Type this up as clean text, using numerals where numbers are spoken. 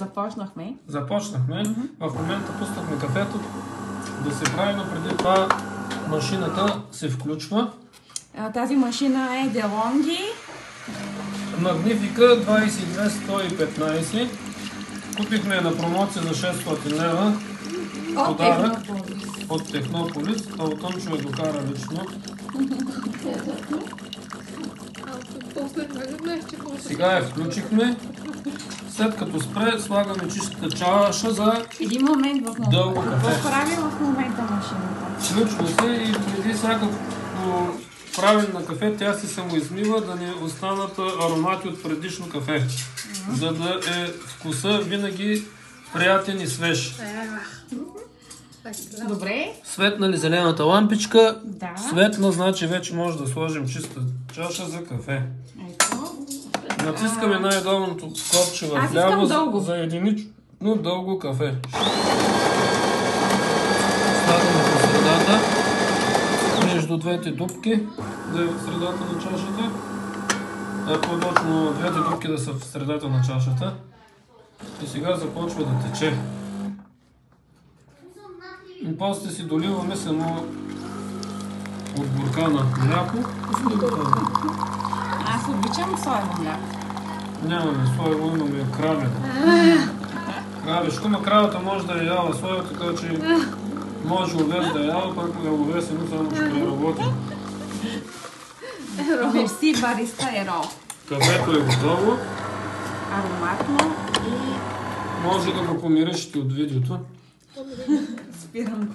Започнахме. Започнахме. В момента пуснахме кафето да се прави, но преди това машината се включва. Тази машина е DeLonghi. Magnifica 22-115. Купихме на промоция за 600 лева. Подарък от Технополис. Алтънчо я докара лично. Сега я включихме. След като спре, слагаме чистата чаша за един момент в дълго момента. кафе. Какво прави в момента машината? Включва се и преди всяко правене на кафе тя се самоизмива, да не останат аромати от предишно кафе. За да е вкуса винаги приятен и свеж. Добре. Светна ли зелената лампичка? Да. Светна, значи вече може да сложим чиста чаша за кафе. Ето. Натискаме най-долното копче в ляво за единично дълго кафе. Слагаме по средата, между двете дупки, да е в средата на чашата. По-точно двете дупки да са в средата на чашата. И сега започва да тече. И после си доливаме само от буркана мляко. Аз обичам соево мляко. Нямаме соево, имаме краве. Кравешко, ма кравата може да е яла соя, така че може овес да е яла, пък е овесено, само че не работи. Мерси, бариста Еро. Кафето е готово. Ароматно и... Може да го помиришете от видеото. Спирам го.